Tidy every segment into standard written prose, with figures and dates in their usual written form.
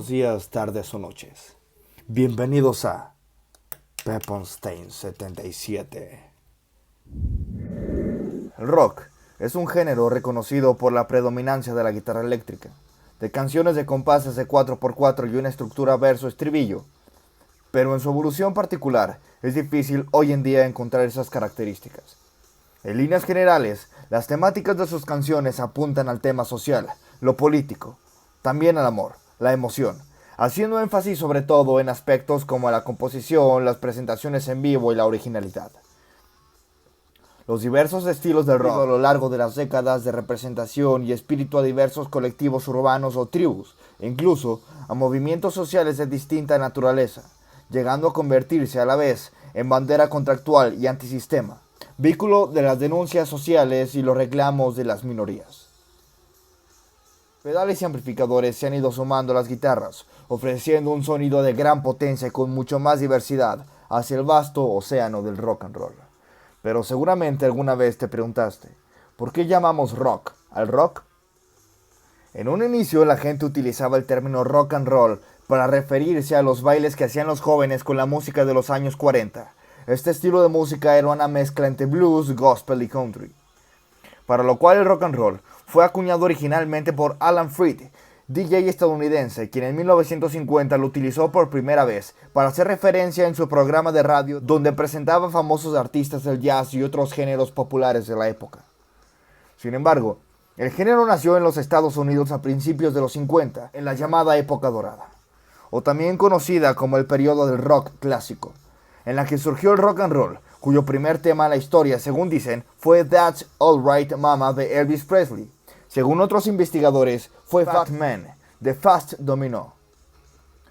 buenos días, tardes o noches. Bienvenidos a Pepperstein 77. El rock es un género reconocido por la predominancia de la guitarra eléctrica, de canciones de compases de 4x4 y una estructura verso-estribillo, pero en su evolución particular es difícil hoy en día encontrar esas características. En líneas generales, las temáticas de sus canciones apuntan al tema social, lo político, también al amor, la emoción, haciendo énfasis sobre todo en aspectos como la composición, las presentaciones en vivo y la originalidad. Los diversos estilos del rock a lo largo de las décadas de representación y espíritu a diversos colectivos urbanos o tribus, e incluso a movimientos sociales de distinta naturaleza, llegando a convertirse a la vez en bandera contractual y antisistema, vínculo de las denuncias sociales y los reclamos de las minorías. Pedales y amplificadores se han ido sumando a las guitarras, ofreciendo un sonido de gran potencia y con mucho más diversidad hacia el vasto océano del rock and roll. Pero seguramente alguna vez te preguntaste, ¿por qué llamamos rock al rock? En un inicio la gente utilizaba el término rock and roll para referirse a los bailes que hacían los jóvenes con la música de los años 40. Este estilo de música era una mezcla entre blues, gospel y country, para lo cual el rock and roll fue acuñado originalmente por Alan Freed, DJ estadounidense, quien en 1950 lo utilizó por primera vez para hacer referencia en su programa de radio donde presentaba famosos artistas del jazz y otros géneros populares de la época. Sin embargo, el género nació en los Estados Unidos a principios de los 50, en la llamada época dorada, o también conocida como el periodo del rock clásico, en la que surgió el rock and roll, cuyo primer tema en la historia, según dicen, fue That's Alright Mama de Elvis Presley. Según otros investigadores, fue Fat Man de Fast Domino.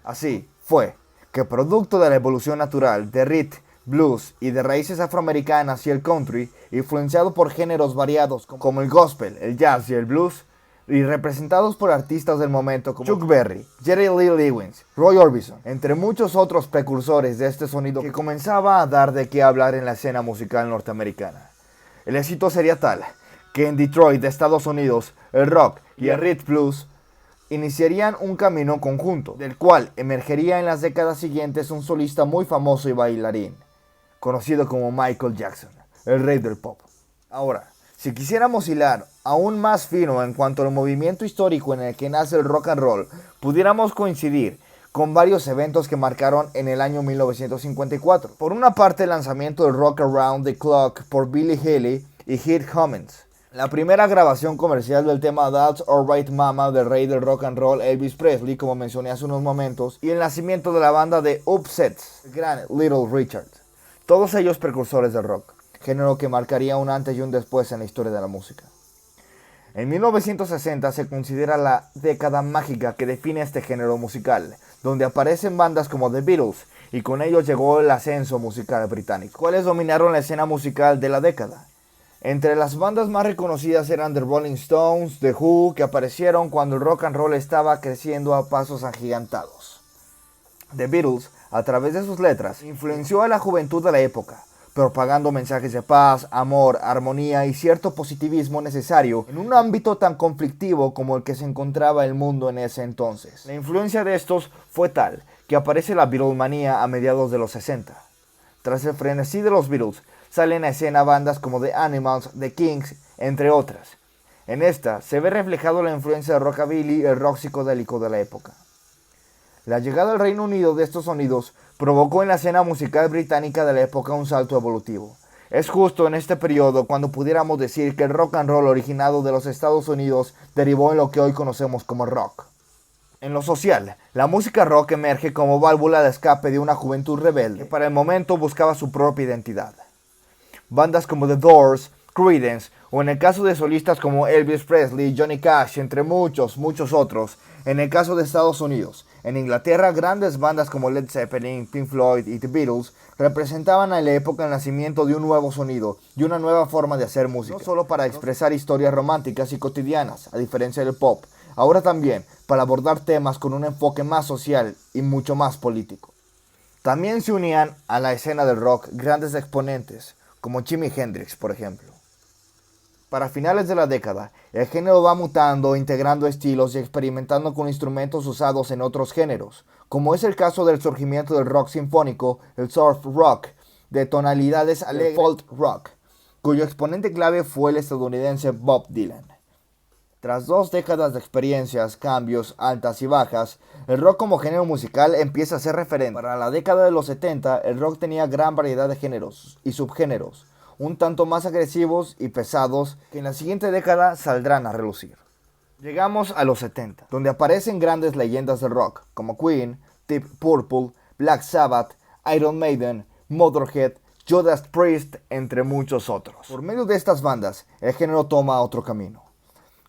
Así fue que, producto de la evolución natural de rhythm, blues y de raíces afroamericanas y el country, influenciado por géneros variados como el gospel, el jazz y el blues, y representados por artistas del momento como Chuck Berry, Jerry Lee Lewis, Roy Orbison, entre muchos otros precursores de este sonido que comenzaba a dar de qué hablar en la escena musical norteamericana. El éxito sería tal que en Detroit, de Estados Unidos, el rock y el rhythm blues iniciarían un camino conjunto, del cual emergería en las décadas siguientes un solista muy famoso y bailarín, conocido como Michael Jackson, el rey del pop. Ahora, si quisiéramos hilar aún más fino en cuanto al movimiento histórico en el que nace el rock and roll, pudiéramos coincidir con varios eventos que marcaron en el año 1954. Por una parte, el lanzamiento del Rock Around the Clock por Billy Haley y Heath Cummings, la primera grabación comercial del tema That's Alright Mama del rey del rock and roll Elvis Presley, como mencioné hace unos momentos, y el nacimiento de la banda de Upsets, el gran Little Richard, todos ellos precursores del rock, género que marcaría un antes y un después en la historia de la música. En 1960 se considera la década mágica que define este género musical, donde aparecen bandas como The Beatles, y con ellos llegó el ascenso musical británico, cuales dominaron la escena musical de la década. Entre las bandas más reconocidas eran The Rolling Stones, The Who, que aparecieron cuando el rock and roll estaba creciendo a pasos agigantados. The Beatles, a través de sus letras, influenció a la juventud de la época, propagando mensajes de paz, amor, armonía y cierto positivismo necesario en un ámbito tan conflictivo como el que se encontraba el mundo en ese entonces. La influencia de estos fue tal que aparece la Beatlemanía a mediados de los 60. Tras el frenesí de los Beatles, salen a escena bandas como The Animals, The Kings, entre otras. En esta se ve reflejado la influencia del rockabilly y el rock psicodélico de la época. La llegada al Reino Unido de estos sonidos provocó en la escena musical británica de la época un salto evolutivo. Es justo en este periodo cuando pudiéramos decir que el rock and roll originado de los Estados Unidos derivó en lo que hoy conocemos como rock. En lo social, la música rock emerge como válvula de escape de una juventud rebelde que para el momento buscaba su propia identidad. Bandas como The Doors, Creedence, o en el caso de solistas como Elvis Presley, Johnny Cash, entre muchos otros. En el caso de Estados Unidos, en Inglaterra, grandes bandas como Led Zeppelin, Pink Floyd y The Beatles representaban en la época el nacimiento de un nuevo sonido y una nueva forma de hacer música, no solo para expresar historias románticas y cotidianas, a diferencia del pop, ahora también para abordar temas con un enfoque más social y mucho más político. También se unían a la escena del rock grandes exponentes, como Jimi Hendrix, por ejemplo. Para finales de la década, el género va mutando, integrando estilos y experimentando con instrumentos usados en otros géneros, como es el caso del surgimiento del rock sinfónico, el surf rock, de tonalidades alegres, folk rock, cuyo exponente clave fue el estadounidense Bob Dylan. Tras 2 décadas de experiencias, cambios, altas y bajas, el rock como género musical empieza a ser referente. Para la década de los 70, el rock tenía gran variedad de géneros y subgéneros, un tanto más agresivos y pesados que en la siguiente década saldrán a relucir. Llegamos a los 70, donde aparecen grandes leyendas del rock, como Queen, Deep Purple, Black Sabbath, Iron Maiden, Motorhead, Judas Priest, entre muchos otros. Por medio de estas bandas, el género toma otro camino,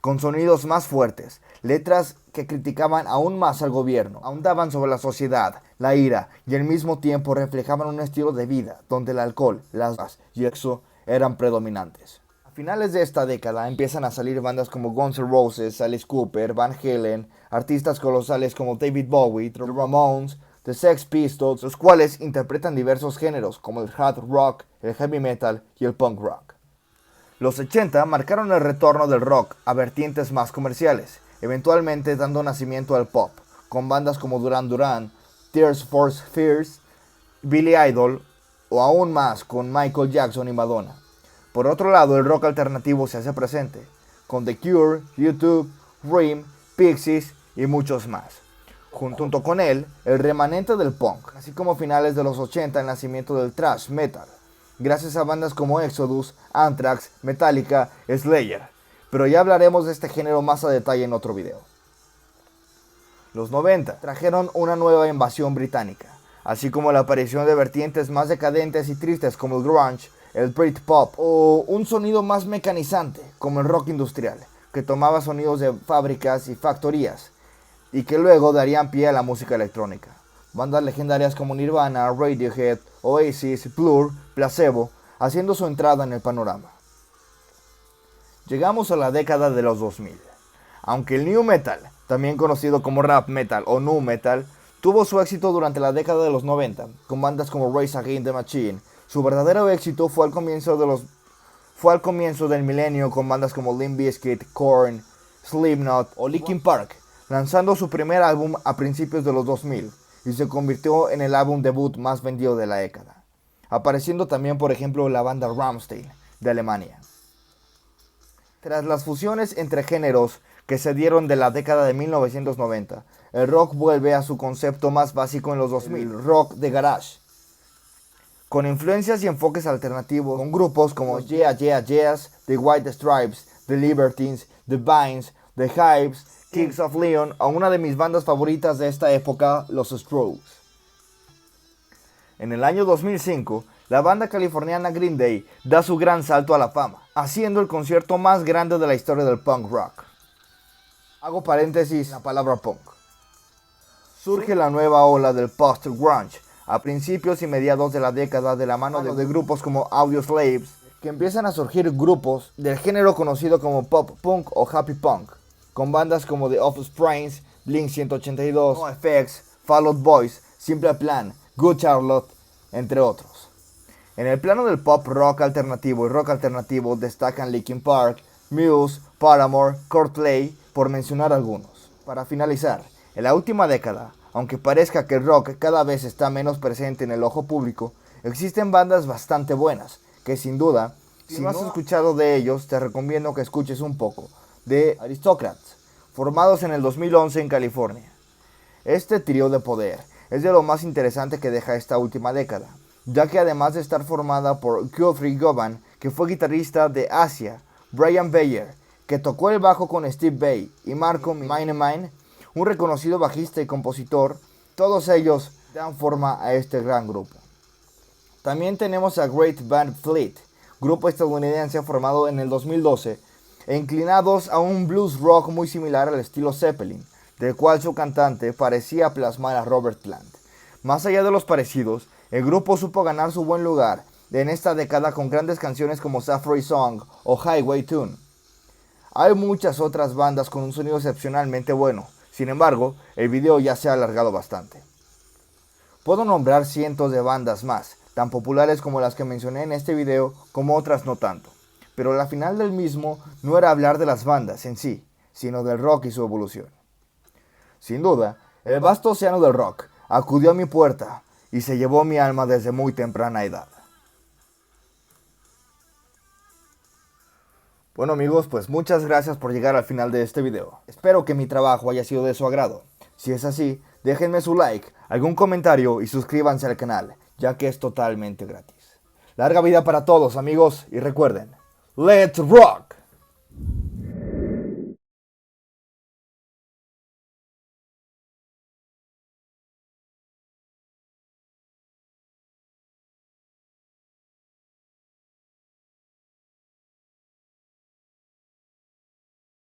con sonidos más fuertes, letras que criticaban aún más al gobierno, ahondaban sobre la sociedad, la ira y al mismo tiempo reflejaban un estilo de vida donde el alcohol, las drogas y el sexo eran predominantes. A finales de esta década empiezan a salir bandas como Guns N' Roses, Alice Cooper, Van Halen, artistas colosales como David Bowie, The Ramones, The Sex Pistols, los cuales interpretan diversos géneros como el hard rock, el heavy metal y el punk rock. Los 80 marcaron el retorno del rock a vertientes más comerciales, eventualmente dando nacimiento al pop, con bandas como Duran Duran, Tears for Fears, Billy Idol o aún más con Michael Jackson y Madonna. Por otro lado, el rock alternativo se hace presente, con The Cure, U2, Cream, Pixies y muchos más. Junto con él, el remanente del punk, así como a finales de los 80 el nacimiento del thrash metal, gracias a bandas como Exodus, Anthrax, Metallica, Slayer. Pero ya hablaremos de este género más a detalle en otro video. Los 90 trajeron una nueva invasión británica, así como la aparición de vertientes más decadentes y tristes como el grunge, el Britpop o un sonido más mecanizante como el rock industrial, que tomaba sonidos de fábricas y factorías y que luego darían pie a la música electrónica. Bandas legendarias como Nirvana, Radiohead, Oasis, Blur, Placebo, haciendo su entrada en el panorama. Llegamos a la década de los 2000. Aunque el new metal, también conocido como rap metal o nu metal, tuvo su éxito durante la década de los 90, con bandas como Rage Against the Machine, su verdadero éxito fue al comienzo del milenio con bandas como Limp Bizkit, Korn, Slipknot o Linkin Park, lanzando su primer álbum a principios de los 2000 y se convirtió en el álbum debut más vendido de la década, apareciendo también por ejemplo la banda Rammstein de Alemania. Tras las fusiones entre géneros que se dieron de la década de 1990, el rock vuelve a su concepto más básico en los 2000, el rock de garage, con influencias y enfoques alternativos, con grupos como Yeah Yeah Yeahs, The White Stripes, The Libertines, The Vines, The Hives, Kings of Leon, o una de mis bandas favoritas de esta época, los Strokes. En el año 2005, la banda californiana Green Day da su gran salto a la fama, haciendo el concierto más grande de la historia del punk rock. Hago paréntesis en la palabra punk. Surge la nueva ola del post-grunge a principios y mediados de la década de la mano de grupos como Audioslave, que empiezan a surgir grupos del género conocido como pop punk o happy punk, con bandas como The Offspring, Blink-182, NoFX, Fall Out Boy, Simple Plan, Good Charlotte, entre otros. En el plano del pop rock alternativo y rock alternativo destacan Linkin Park, Muse, Paramore, Coldplay, por mencionar algunos. Para finalizar, en la última década, aunque parezca que el rock cada vez está menos presente en el ojo público, existen bandas bastante buenas, que sin duda, si no has escuchado de ellos, te recomiendo que escuches un poco de Aristocrats, formados en el 2011 en California. Este trío de poder es de lo más interesante que deja esta última década, ya que además de estar formada por Guthrie Govan, que fue guitarrista de Asia, Brian Bayer, que tocó el bajo con Steve Vai, y Marco Meineman, un reconocido bajista y compositor, todos ellos dan forma a este gran grupo. También tenemos a Great Van Fleet, grupo estadounidense formado en el 2012, e inclinados a un blues rock muy similar al estilo Zeppelin, del cual su cantante parecía plasmar a Robert Plant. Más allá de los parecidos, el grupo supo ganar su buen lugar en esta década con grandes canciones como Safari Song o Highway Tune. Hay muchas otras bandas con un sonido excepcionalmente bueno, sin embargo, el video ya se ha alargado bastante. Puedo nombrar cientos de bandas más, tan populares como las que mencioné en este video, como otras no tanto. pero la final del mismo no era hablar de las bandas en sí, sino del rock y su evolución. Sin duda, el vasto océano del rock acudió a mi puerta y se llevó mi alma desde muy temprana edad. Bueno amigos, pues muchas gracias por llegar al final de este video. Espero que mi trabajo haya sido de su agrado. Si es así, déjenme su like, algún comentario y suscríbanse al canal, ya que es totalmente gratis. Larga vida para todos amigos y recuerden, ¡Let's Rock!